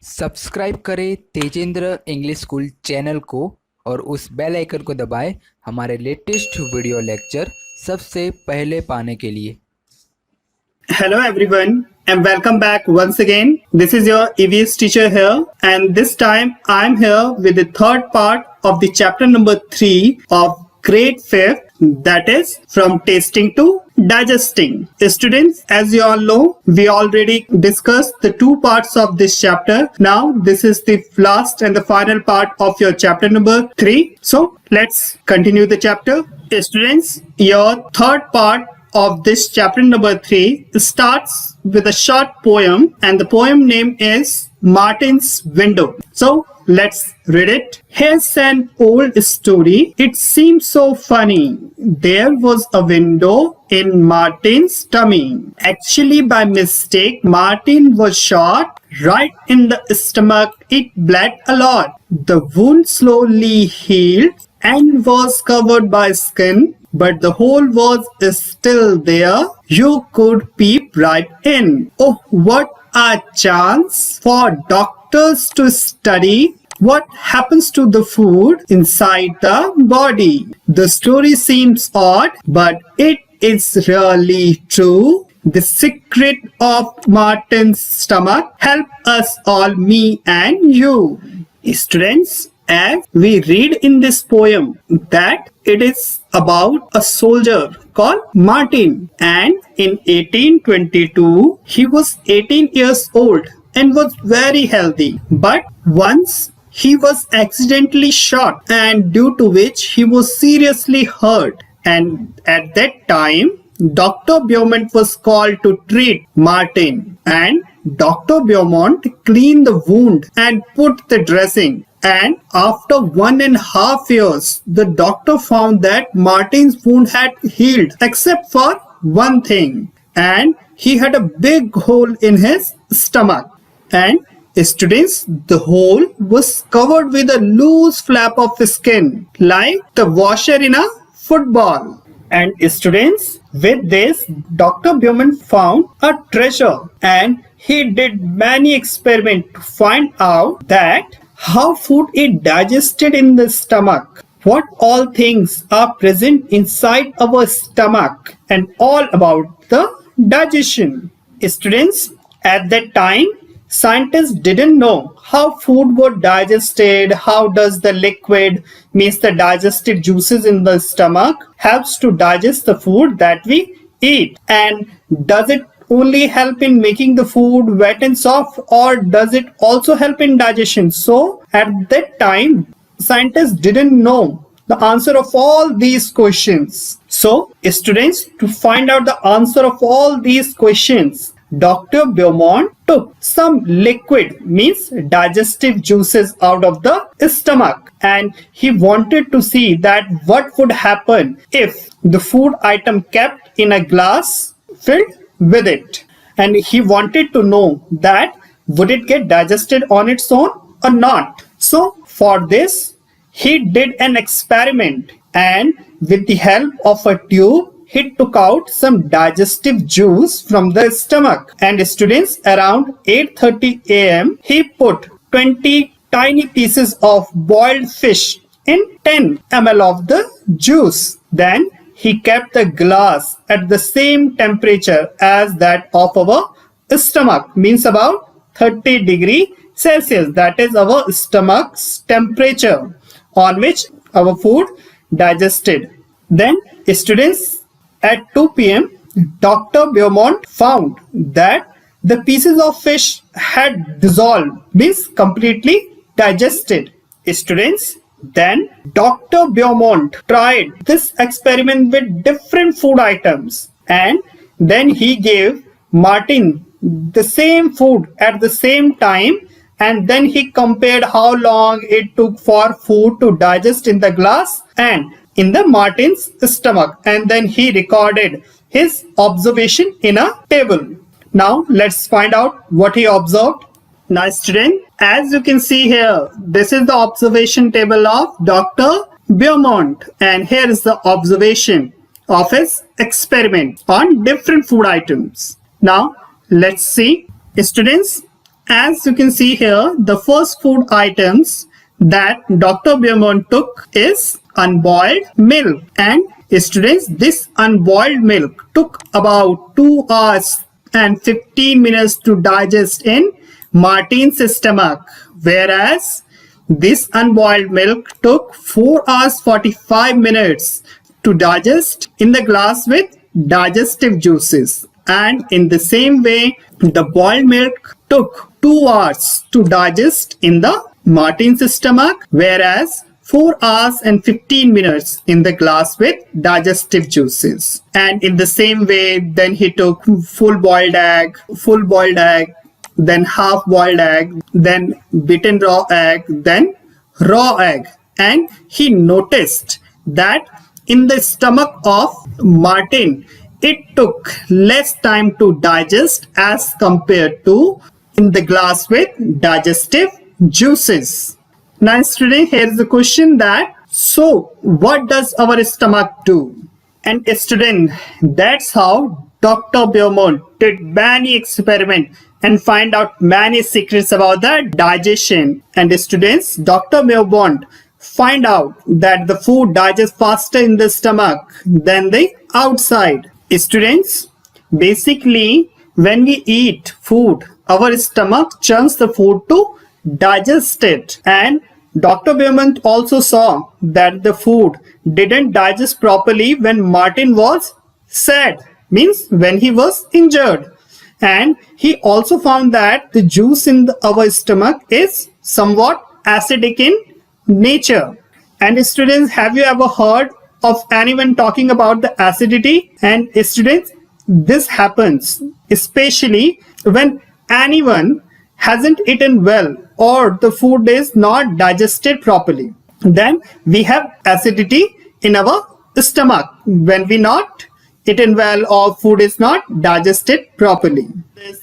Subscribe करें Tejendra English school channel को और उस बेल आइकन को दबाएं हमारे लेटेस्ट वीडियो लेक्चर सबसे पहले पाने के लिए। Hello everyone and welcome back once again. This is your EVS teacher here, and this time I am here with the third part of the chapter number 3 of grade 5th, that is from tasting to digesting. Students, as you all know, we already discussed the two parts of this chapter. Now this is the last and the final part of your chapter number 3. So let's continue the chapter. Students, your third part of this chapter number 3 starts with a short poem, and the poem name is Martin's Window. So let's read it. Here's an old story. It seems so funny. There was a window in Martin's tummy. Actually, by mistake, Martin was shot right in the stomach. It bled a lot. The wound slowly healed and was covered by skin, but the hole was still there. You could peep right in. Oh, what a chance for doctors to study what happens to the food inside the body. The story seems odd, but it is really true. The secret of Martin's stomach help us all, me and you. Students, as we read in this poem that it is about a soldier called Martin, and in 1822 he was 18 years old and was very healthy, but once he was accidentally shot, and due to which he was seriously hurt, and at that time Dr. Beaumont was called to treat Martin, and Dr. Beaumont cleaned the wound and put the dressing. And after 1.5 years, the doctor found that Martin's wound had healed except for one thing, and he had a big hole in his stomach. And students, the hole was covered with a loose flap of skin like the washer in a football. And students, with this, Dr. Beaumont found a treasure, and he did many experiments to find out that how food is digested in the stomach, what all things are present inside our stomach, and all about the digestion. Students, at that time, scientists didn't know how food was digested, how does the liquid, means the digestive juices in the stomach, helps to digest the food that we eat, and does it only help in making the food wet and soft, or does it also help in digestion? So at that time scientists didn't know the answer of all these questions. So students, to find out the answer of all these questions, Dr. Beaumont took some liquid, means digestive juices, out of the stomach, and he wanted to see that what would happen if the food item kept in a glass filled with it, and he wanted to know that would it get digested on its own or not. So for this he did an experiment, and with the help of a tube he took out some digestive juice from the stomach. And students, around 8:30 a.m. he put 20 tiny pieces of boiled fish in 10 ml of the juice. Then he kept the glass at the same temperature as that of our stomach, means about 30 degrees Celsius. That is our stomach's temperature on which our food digested. Then students, at 2 p.m. Dr. Beaumont found that the pieces of fish had dissolved, means completely digested. Students, then Dr. Beaumont tried this experiment with different food items, and then he gave Martin the same food at the same time, and then he compared how long it took for food to digest in the glass and in the Martin's stomach, and then he recorded his observation in a table. Now let's find out what he observed. Now student, as you can see here, this is the observation table of Dr. Beaumont, and here is the observation of his experiment on different food items. Now let's see. Students, as you can see here, the first food items that Dr. Beaumont took is unboiled milk. And students, this unboiled milk took about 2 hours and 15 minutes to digest in Martin's stomach, whereas this unboiled milk took 4 hours 45 minutes to digest in the glass with digestive juices. And in the same way, the boiled milk took 2 hours to digest in the Martin's stomach, whereas 4 hours and 15 minutes in the glass with digestive juices. And in the same way, then he took full boiled egg, then half boiled egg, then beaten raw egg, then raw egg. And he noticed that in the stomach of Martin, it took less time to digest as compared to in the glass with digestive juices. Now student, here is the question that, so what does our stomach do? And student, that's how Dr. Beaumont did many experiments and find out many secrets about the digestion. And students, Dr. Beaumont find out that the food digests faster in the stomach than the outside. Students, basically when we eat food, our stomach churns the food to digest it. And Dr. Beaumont also saw that the food didn't digest properly when Martin was sad, means when he was injured. And he also found that the juice in our stomach is somewhat acidic in nature. And students, have you ever heard of anyone talking about the acidity? And students, this happens especially when anyone hasn't eaten well or the food is not digested properly. Then we have acidity in our stomach when we not eaten well or food is not digested properly.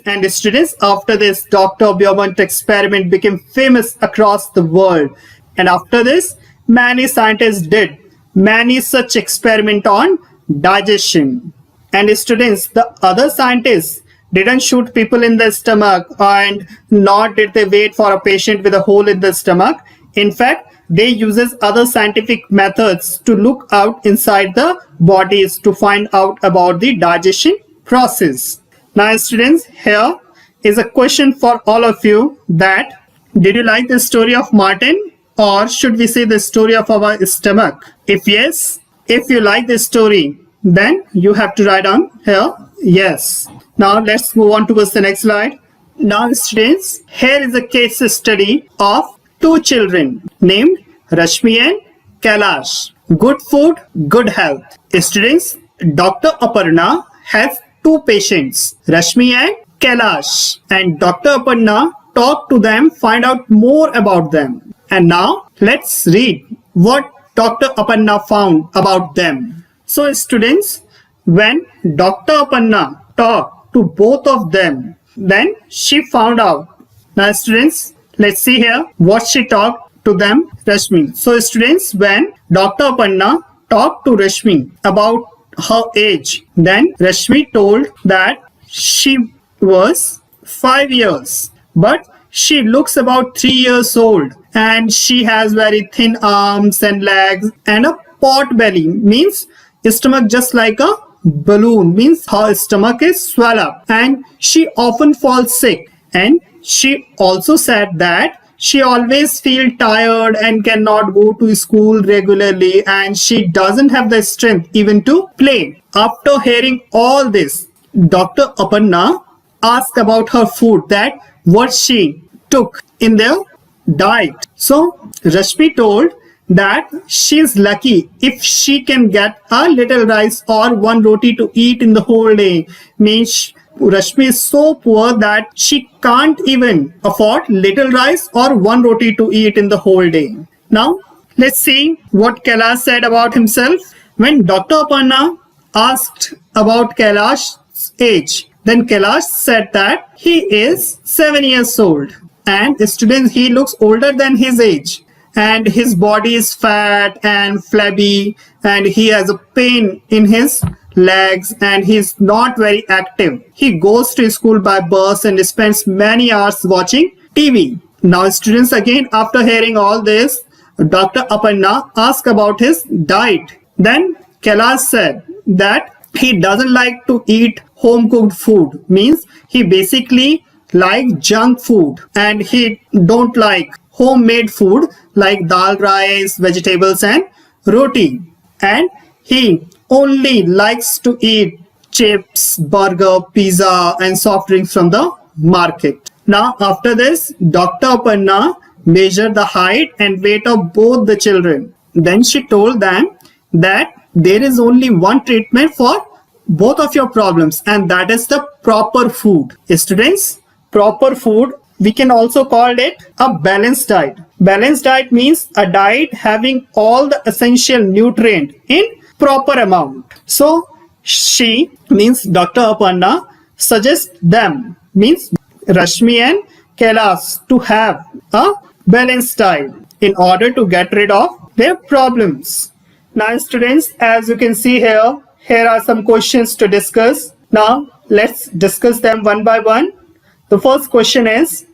And students, after this, Dr. Beaumont experiment became famous across the world. And after this, many scientists did many such experiments on digestion. And students, the other scientists didn't shoot people in the stomach, and nor did they wait for a patient with a hole in the stomach. In fact, they uses other scientific methods to look out inside the bodies to find out about the digestion process. Now students, here is a question for all of you that, did you like the story of Martin, or should we say the story of our stomach? If yes, if you like this story, then you have to write on here yes. Now let's move on towards the next slide. Now students, here is a case study of two children named Rashmi and Kailash. Good food, good health. Students, Dr. Aparna has two patients, Rashmi and Kailash, and Dr. Aparna talked to them, find out more about them. And now let's read what Dr. Aparna found about them. So students, when Dr. Aparna talked to both of them, then she found out. Now students, let's see here what she talked to them, Rashmi. So students, when Dr. Aparna talked to Rashmi about her age, then Rashmi told that she was 5 years, but she looks about 3 years old, and she has very thin arms and legs and a pot belly, means stomach just like a balloon, means her stomach is swelled up, and she often falls sick. And she also said that she always feels tired and cannot go to school regularly, and she doesn't have the strength even to play. After hearing all this, Dr. Aparna asked about her food, that what she took in their diet. So Rashmi told that she is lucky if she can get a little rice or one roti to eat in the whole day. Means Rashmi is so poor that she can't even afford little rice or one roti to eat in the whole day. Now let's see what Kailash said about himself. When Dr. Aparna asked about Kailash's age, then Kailash said that he is 7 years old. And students, he looks older than his age, and his body is fat and flabby, and he has a pain in his legs and he's not very active. He goes to school by bus and spends many hours watching TV. Now students, again after hearing all this, Dr. Aparna asked about his diet. Then Kailash said that he doesn't like to eat home cooked food, means he basically like junk food, and he don't like homemade food like dal, rice, vegetables and roti, and he only likes to eat chips, burger, pizza and soft drinks from the market. Now after this, Dr. Aparna measured the height and weight of both the children. Then she told them that there is only one treatment for both of your problems, and that is the proper food. Students, proper food, we can also call it a balanced diet. Balanced diet means a diet having all the essential nutrient in proper amount. So she, means Dr. Aparna, suggests them, means Rashmi and Kailash, to have a balanced diet in order to get rid of their problems. Now students, as you can see here are some questions to discuss. Now let's discuss them one by one. The first question is,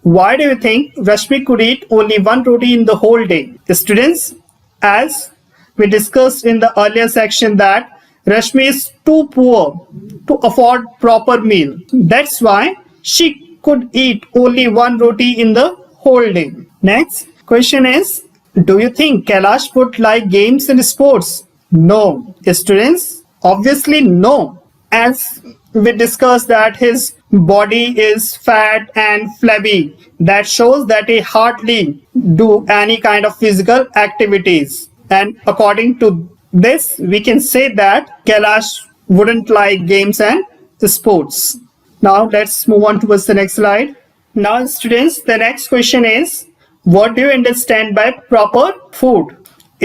why do you think Rashmi could eat only one roti in the whole day? Students, as we discussed in the earlier section that Rashmi is too poor to afford proper meal. That's why she could eat only one roti in the whole day. Next question is, do you think Kailash would like games and sports? No. Students, obviously no. As we discussed that his body is fat and flabby, that shows that he hardly do any kind of physical activities. And according to this, we can say that Kailash wouldn't like games and sports. Now let's move on towards the next slide. Now students, the next question is, what do you understand by proper food?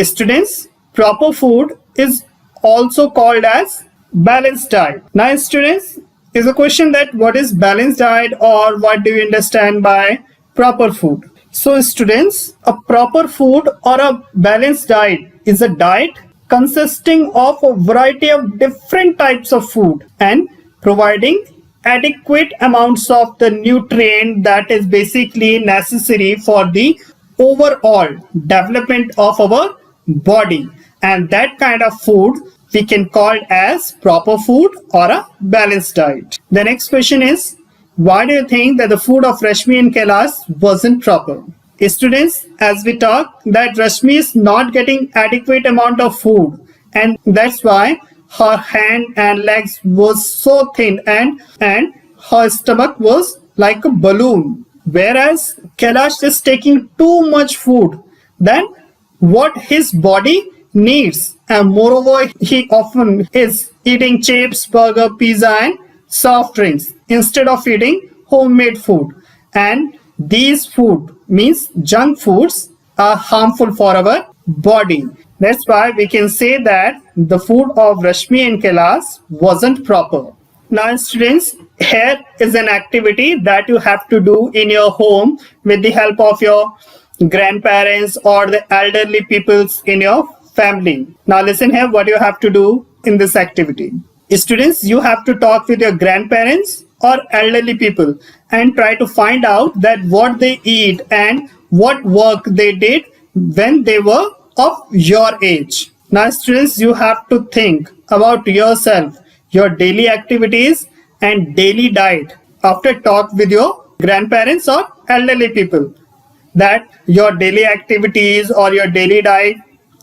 Students, proper food is also called as balanced diet. Now students, is a question that what is balanced diet or what do you understand by proper food? So students, a proper food or a balanced diet is a diet consisting of a variety of different types of food and providing adequate amounts of the nutrient that is basically necessary for the overall development of our body, and that kind of food we can call as proper food or a balanced diet. The next question is, why do you think that the food of Rashmi and Kailash wasn't proper? Students, as we talk that Rashmi is not getting adequate amount of food, and that's why her hand and legs was so thin and her stomach was like a balloon, whereas Kailash is taking too much food than what his body needs, and moreover he often is eating chips, burger, pizza and soft drinks instead of eating homemade food, and these food means junk foods are harmful for our body. That's why we can say that the food of Rashmi and Kailash wasn't proper. Now students, here is an activity that you have to do in your home with the help of your grandparents or the elderly peoples in your family. Now listen here what you have to do in this activity. Students, you have to talk with your grandparents or elderly people and try to find out that what they eat and what work they did when they were of your age. Now students, you have to think about yourself, your daily activities and daily diet after talk with your grandparents or elderly people, that your daily activities or your daily diet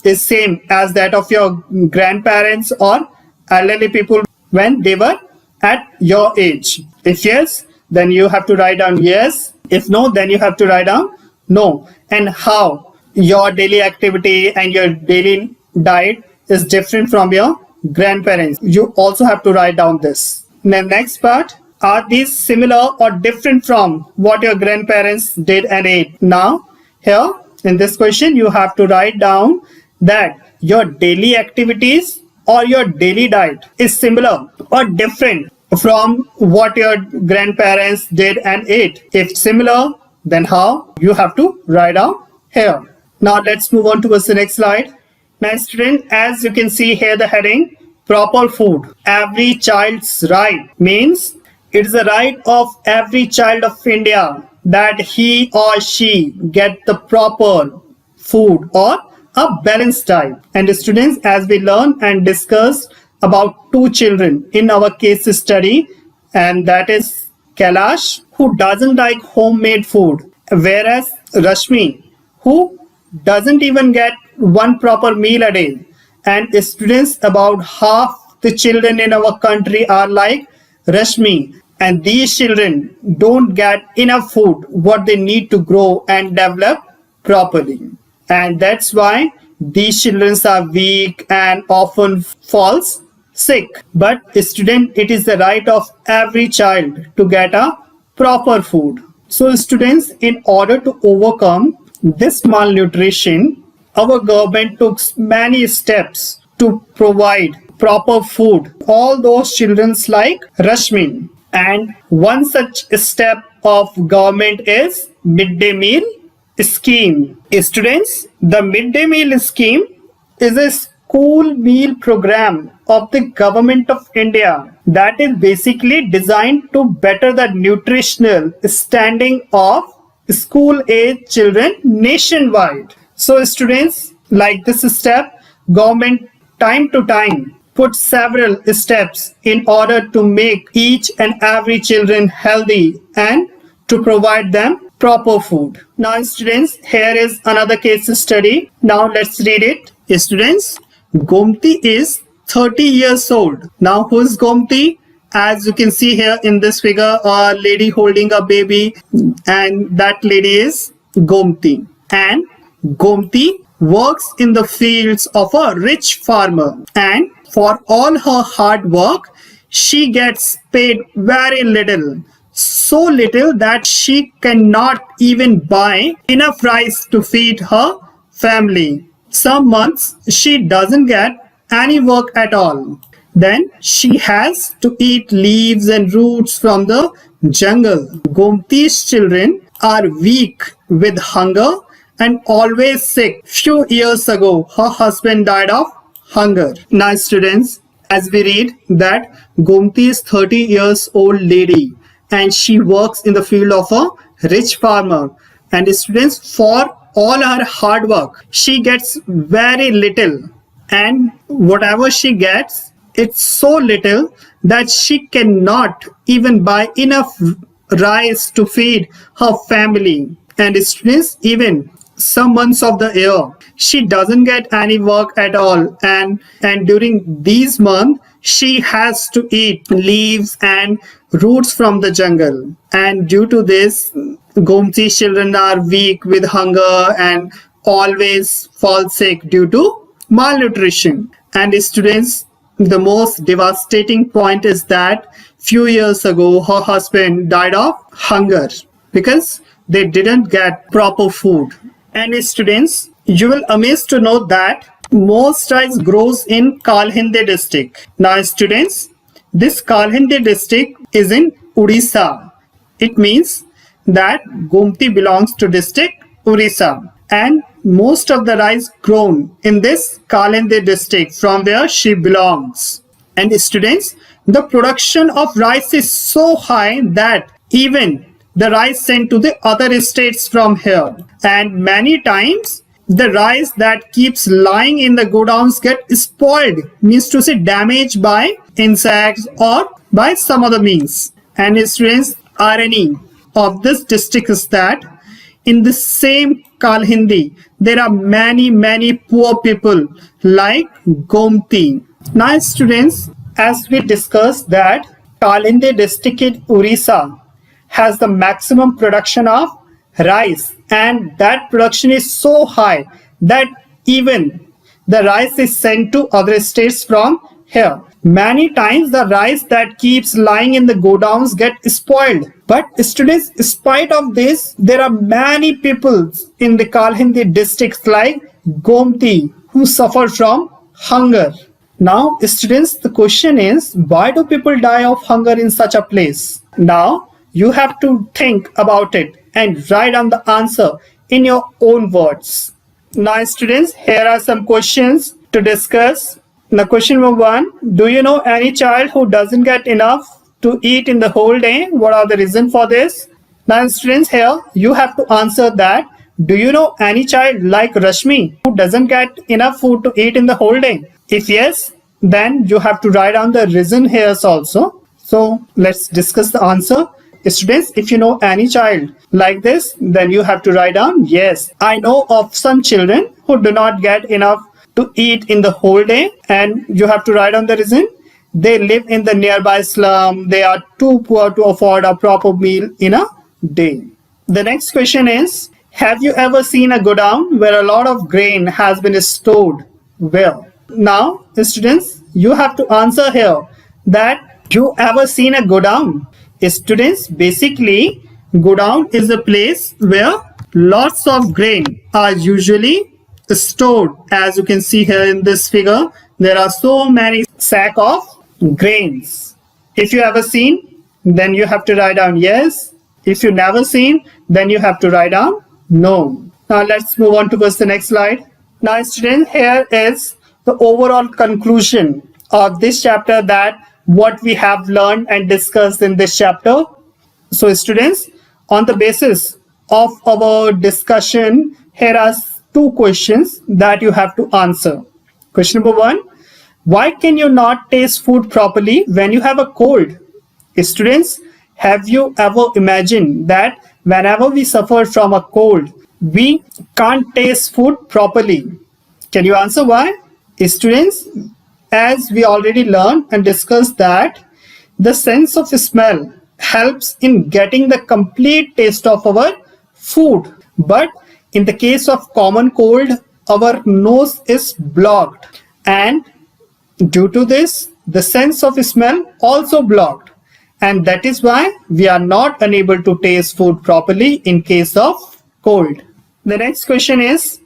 is same as that of your grandparents or elderly people when they were at your age. If yes, then you have to write down yes. If no, then you have to write down no. And how your daily activity and your daily diet is different from your grandparents, you also have to write down this. The next part, are these similar or different from what your grandparents did and ate? Now here in this question you have to write down that your daily activities or your daily diet is similar or different from what your grandparents did and ate. If similar, then how, you have to write down here. Now let's move on towards the next slide. Now student, as you can see here the heading, proper food. Every child's right means it's the right of every child of India that he or she get the proper food or a balanced diet. And students, as we learn and discussed about two children in our case study, and that is Kailash, who doesn't like homemade food, whereas Rashmi, who doesn't even get one proper meal a day. And students, about half the children in our country are like Rashmi, and these children don't get enough food what they need to grow and develop properly. And that's why these children are weak and often falls sick. But student, it is the right of every child to get a proper food. So students, in order to overcome this malnutrition, our government took many steps to provide proper food all those children like Rashmi. And one such step of government is midday meal scheme. Students, the midday meal scheme is a school meal program of the government of India that is basically designed to better the nutritional standing of school age children nationwide. So students, like this step, government time to time put several steps in order to make each and every children healthy and to provide them proper food. Now students, here is another case study. Now let's read it. Students, Gomti is 30 years old. Now who is Gomti? As you can see here in this figure, a lady holding a baby, and that lady is Gomti. And Gomti works in the fields of a rich farmer, and for all her hard work, she gets paid very little. So little that she cannot even buy enough rice to feed her family. Some months she doesn't get any work at all. Then she has to eat leaves and roots from the jungle. Gomti's children are weak with hunger and always sick. Few years ago, her husband died of hunger. Now students, as we read that Gomti is 30 years old lady and she works in the field of a rich farmer. And students, for all her hard work, she gets very little. And whatever she gets, it's so little that she cannot even buy enough rice to feed her family. And students, even some months of the year, she doesn't get any work at all. And during these months, she has to eat leaves and roots from the jungle. And due to this, Gomti's children are weak with hunger and always fall sick due to malnutrition. And students, the most devastating point is that few years ago, her husband died of hunger because they didn't get proper food. And students, you will amazed to know that most rice grows in Kalhinde district. Now students, this Kalhinde district is in Odisha. It means that Gomti belongs to district Odisha. And most of the rice grown in this Kalhinde district from where she belongs. And students, the production of rice is so high that even the rice sent to the other states from here. And many times the rice that keeps lying in the godowns get spoiled, means to say damaged by insects or by some other means. And students, irony of this district is that in the same Kalhinde, there are many poor people like Gomti. Now students, as we discussed that Kalhinde district in Orissa has the maximum production of rice, and that production is so high that even the rice is sent to other states from here. Many times the rice that keeps lying in the godowns get spoiled. But students, in spite of this, there are many people in the Kalhinde districts like Gomti who suffer from hunger. Now students, the question is, why do people die of hunger in such a place? Now you have to think about it and write down the answer in your own words. Now students, here are some questions to discuss. Now question number 1, do you know any child who doesn't get enough to eat in the whole day? What are the reasons for this? Now students, here you have to answer that. Do you know any child like Rashmi who doesn't get enough food to eat in the whole day? If yes, then you have to write down the reason here also. So let's discuss the answer. Students, if you know any child like this, then you have to write down, yes, I know of some children who do not get enough to eat in the whole day, and you have to write down the reason. They live in the nearby slum. They are too poor to afford a proper meal in a day. The next question is, have you ever seen a godown where a lot of grain has been stored? Well, now students, you have to answer here that you ever seen a godown? Students, basically godown is a place where lots of grain are usually stored. As you can see here in this figure, there are so many sack of grains. If you ever seen, then you have to write down yes. If you never seen, then you have to write down no. Now let's move on towards the next slide. Now students, here is the overall conclusion of this chapter, that what we have learned and discussed in this chapter. So students, on the basis of our discussion, here are 2 questions that you have to answer. Question number 1, why can you not taste food properly when you have a cold? Students, have you ever imagined that whenever we suffer from a cold, we can't taste food properly? Can you answer why? Students, as we already learned and discussed, that the sense of smell helps in getting the complete taste of our food. But in the case of common cold, our nose is blocked, and due to this, the sense of smell also blocked. And that is why we are not unable to taste food properly in case of cold. The next question is,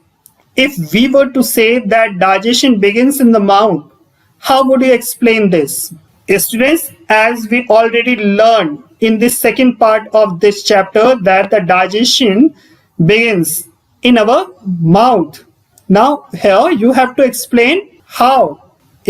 if we were to say that digestion begins in the mouth, how would you explain this? Students, as we already learned in this second part of this chapter, that the digestion begins in our mouth. Now here you have to explain how.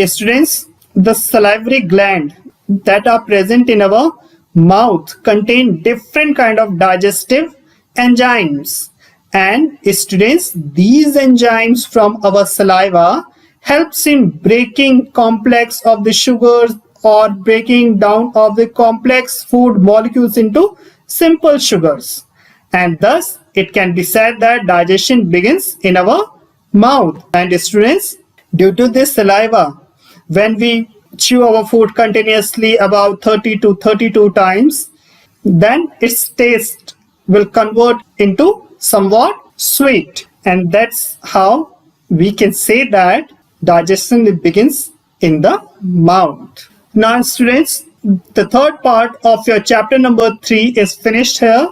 Students, the salivary gland that are present in our mouth contain different kind of digestive enzymes. And students, these enzymes from our saliva helps in breaking complex of the sugars or breaking down of the complex food molecules into simple sugars. And thus, it can be said that digestion begins in our mouth. And students, due to this saliva, when we chew our food continuously about 30 to 32 times, then its taste will convert into somewhat sweet. And that's how we can say that digestion begins in the mouth. Now students, the third part of your chapter number 3 is finished here.